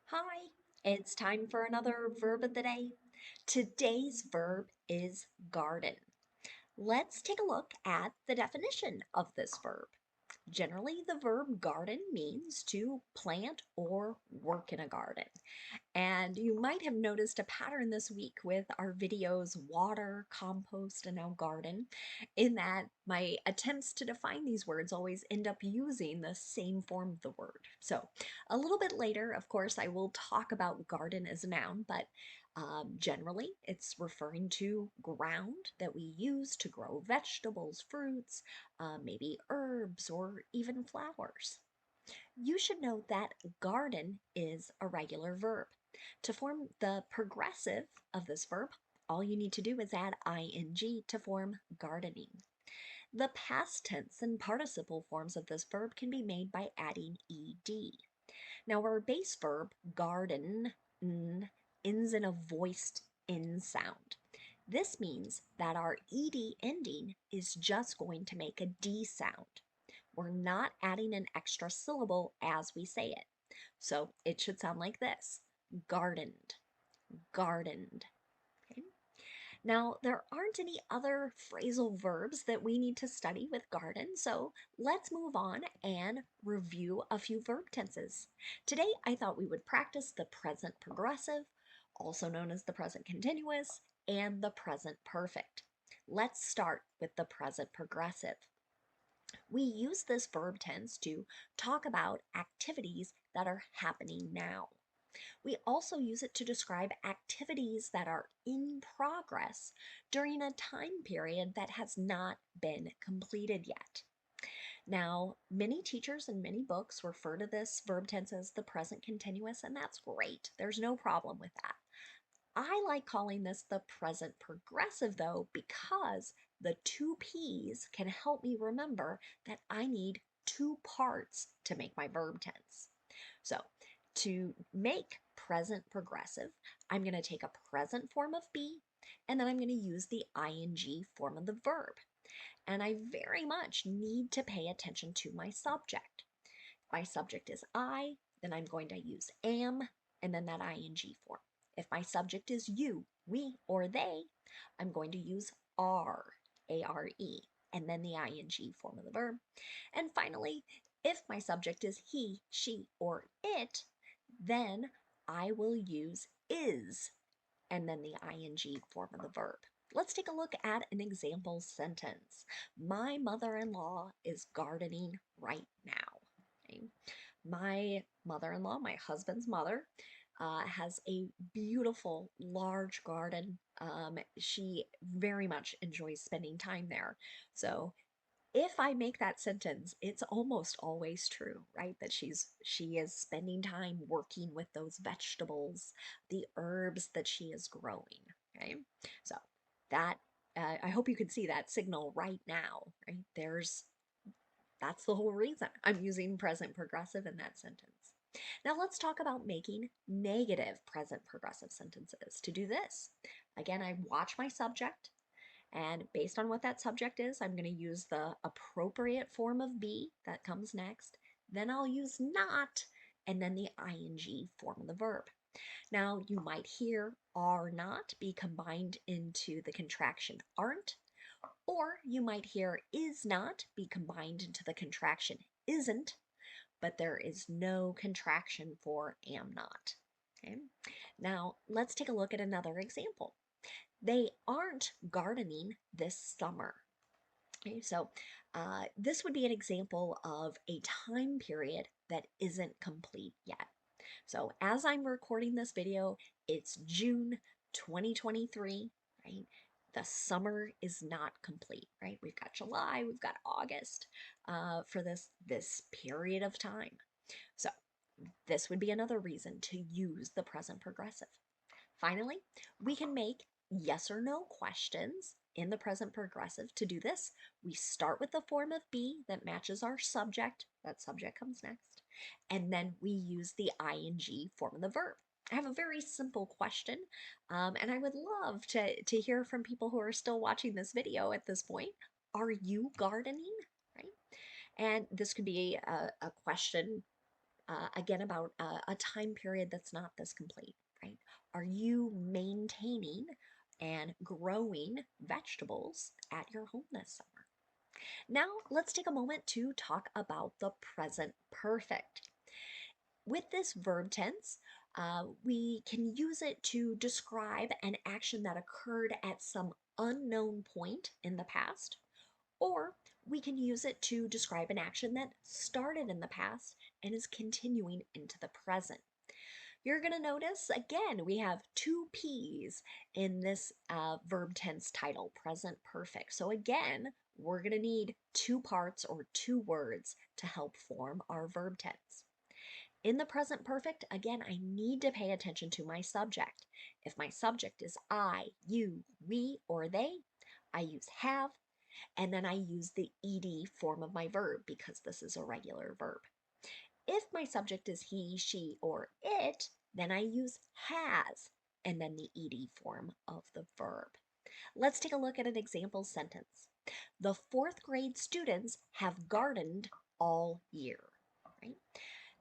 Hi, it's time for another verb of the day. Today's verb is garden. Let's take a look at the definition of this verb. Generally, the verb garden means to plant or work in a garden. And you might have noticed a pattern this week with our videos water, compost, and now garden, in that my attempts to define these words always end up using the same form of the word. So a little bit later, of course, I will talk about garden as a noun, but generally it's referring to ground that we use to grow vegetables, fruits, maybe herbs, or even flowers. You should note that garden is a regular verb. To form the progressive of this verb, all you need to do is add ing to form gardening. The past tense and participle forms of this verb can be made by adding ed. Now, our base verb, garden, ends in a voiced n sound. This means that our ed ending is just going to make a d sound. We're not adding an extra syllable as we say it. So it should sound like this: gardened, gardened. Okay? Now, there aren't any other phrasal verbs that we need to study with garden, so let's move on and review a few verb tenses. Today, I thought we would practice the present progressive, also known as the present continuous, and the present perfect. Let's start with the present progressive. We use this verb tense to talk about activities that are happening now. We also use it to describe activities that are in progress during a time period that has not been completed yet. Now, many teachers and many books refer to this verb tense as the present continuous, and that's great. There's no problem with that. I like calling this the present progressive though, because the two P's can help me remember that I need two parts to make my verb tense. So to make present progressive, I'm going to take a present form of be, and then I'm going to use the ing form of the verb. And I very much need to pay attention to my subject. If my subject is I, then I'm going to use am, and then that ing form. If my subject is you, we, or they, I'm going to use are, A-R-E, and then the ing form of the verb. And finally, if my subject is he, she, or it, then I will use is, and then the ing form of the verb. Let's take a look at an example sentence. My mother-in-law is gardening right now. Okay? My mother-in-law, my husband's mother, has a beautiful large garden. She very much enjoys spending time there. So if I make that sentence, it's almost always true, right? That she is spending time working with those vegetables, the herbs that she is growing. Okay, so that I hope you can see that signal right now. Right that's the whole reason I'm using present progressive in that sentence. Now let's talk about making negative present progressive sentences. To do this, again, I watch my subject. And based on what that subject is, I'm going to use the appropriate form of be that comes next. Then I'll use not, and then the ing form of the verb. Now, you might hear are not be combined into the contraction aren't, or you might hear is not be combined into the contraction isn't, but there is no contraction for am not. Okay. Now, let's take a look at another example. They aren't gardening this summer. Okay, so this would be an example of a time period that isn't complete yet. So as I'm recording this video, it's June 2023, right? The summer is not complete, right? We've got July, we've got August for this period of time. So this would be another reason to use the present progressive. Finally, we can make yes or no questions in the present progressive. To do this, we start with the form of be that matches our subject. That subject comes next. And then we use the ing form of the verb. I have a very simple question, and I would love to hear from people who are still watching this video at this point. Are you gardening? Right? And this could be a question again, about a time period that's not this complete, right? Are you maintaining and growing vegetables at your home this summer? Now, let's take a moment to talk about the present perfect. With this verb tense, we can use it to describe an action that occurred at some unknown point in the past, or we can use it to describe an action that started in the past and is continuing into the present. You're going to notice again, we have two P's in this verb tense title, present perfect. So again, we're going to need two parts or two words to help form our verb tense. In the present perfect, again, I need to pay attention to my subject. If my subject is I, you, we, or they, I use have, and then I use the ed form of my verb because this is a regular verb. If my subject is he, she, or it, then I use has, and then the ed form of the verb. Let's take a look at an example sentence. The fourth grade students have gardened all year, right?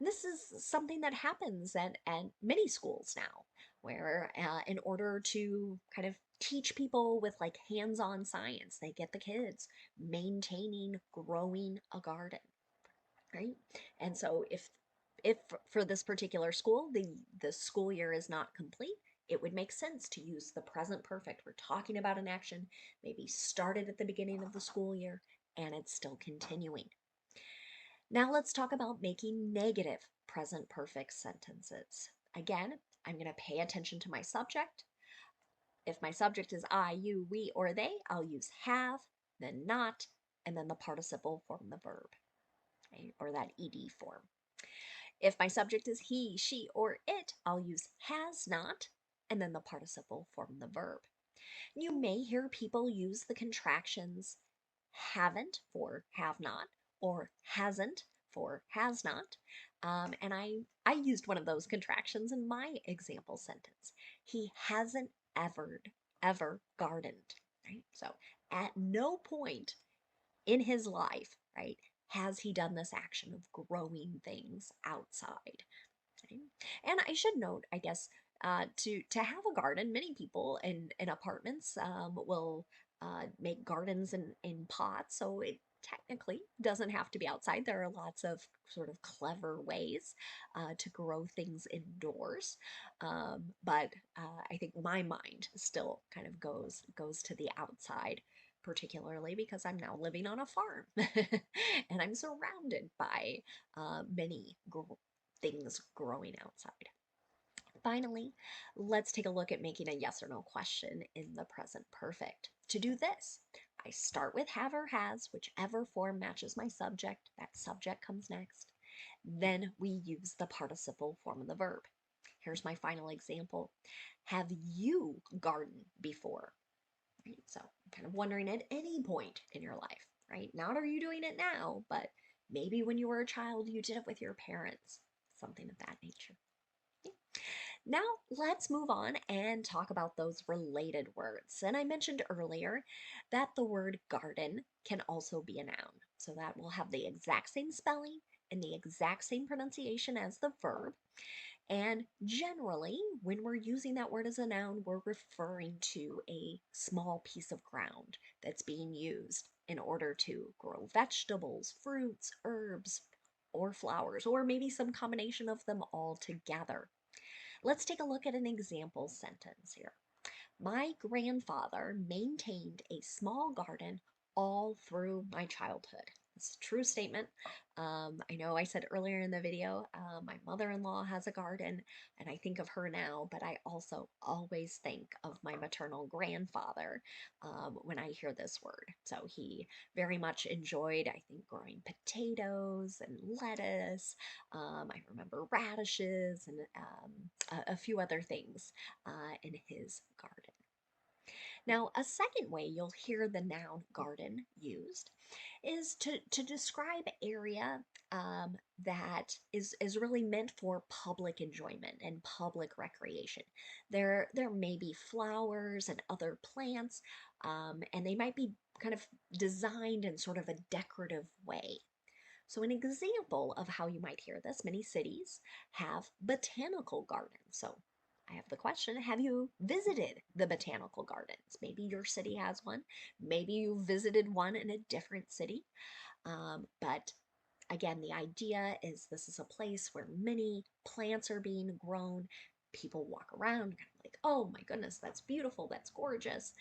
This is something that happens at many schools now, where in order to kind of teach people with like hands-on science, they get the kids maintaining, growing a garden, right? And so if for this particular school, the school year is not complete, it would make sense to use the present perfect. We're talking about an action maybe started at the beginning of the school year and it's still continuing. Now let's talk about making negative present perfect sentences. Again, I'm going to pay attention to my subject. If my subject is I, you, we, or they, I'll use have, then not, and then the participle form the verb, okay, or that ed form. If my subject is he, she, or it, I'll use has not, and then the participle form the verb. You may hear people use the contractions haven't for have not or hasn't for has not. And I used one of those contractions in my example sentence. He hasn't ever gardened, right? So at no point in his life, right, has he done this action of growing things outside. Okay. And I should note, I guess, to have a garden, many people in apartments will make gardens in pots, so it technically doesn't have to be outside. There are lots of sort of clever ways to grow things indoors, but I think my mind still kind of goes to the outside, particularly because I'm now living on a farm and I'm surrounded by many things growing outside. Finally, let's take a look at making a yes or no question in the present perfect. To do this, I start with have or has, whichever form matches my subject. That subject comes next. Then we use the participle form of the verb. Here's my final example. Have you gardened before? Right? So I'm kind of wondering at any point in your life, right? Not are you doing it now, but maybe when you were a child, you did it with your parents, something of that nature. Now let's move on and talk about those related words. And I mentioned earlier that the word garden can also be a noun. So that will have the exact same spelling and the exact same pronunciation as the verb. And generally, when we're using that word as a noun, we're referring to a small piece of ground that's being used in order to grow vegetables, fruits, herbs, or flowers, or maybe some combination of them all together. Let's take a look at an example sentence here. My grandfather maintained a small garden all through my childhood. It's a true statement. I know I said earlier in the video, my mother-in-law has a garden, and I think of her now, but I also always think of my maternal grandfather when I hear this word. So he very much enjoyed, I think, growing potatoes and lettuce. I remember radishes and a few other things in his garden. Now, a second way you'll hear the noun garden used is to describe area that is really meant for public enjoyment and public recreation. There may be flowers and other plants, and they might be kind of designed in sort of a decorative way. So an example of how you might hear this, many cities have botanical gardens. So I have the question, have you visited the botanical gardens? Maybe your city has one. Maybe you visited one in a different city. But again, the idea is this is a place where many plants are being grown. People walk around kind of like, oh my goodness, that's beautiful, that's gorgeous.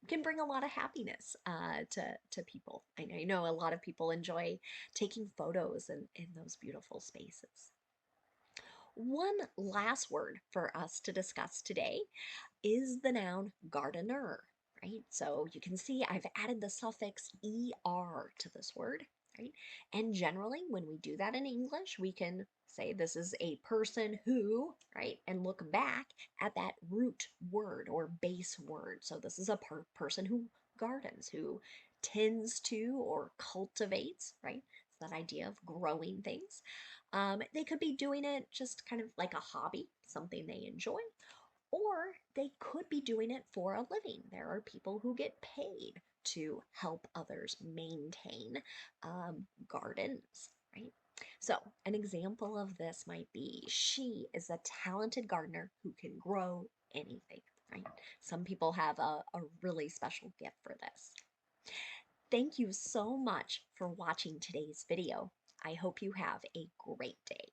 Can bring a lot of happiness to people. I know a lot of people enjoy taking photos in those beautiful spaces. One last word for us to discuss today is the noun gardener, right? So you can see I've added the suffix er to this word, right? And generally, when we do that in English, we can say this is a person who, right? And look back at that root word or base word. So this is a person who gardens, who tends to or cultivates, right? It's that idea of growing things. They could be doing it just kind of like a hobby, something they enjoy, or they could be doing it for a living. There are people who get paid to help others maintain gardens, right? So, an example of this might be she is a talented gardener who can grow anything, right? Some people have a really special gift for this. Thank you so much for watching today's video. I hope you have a great day.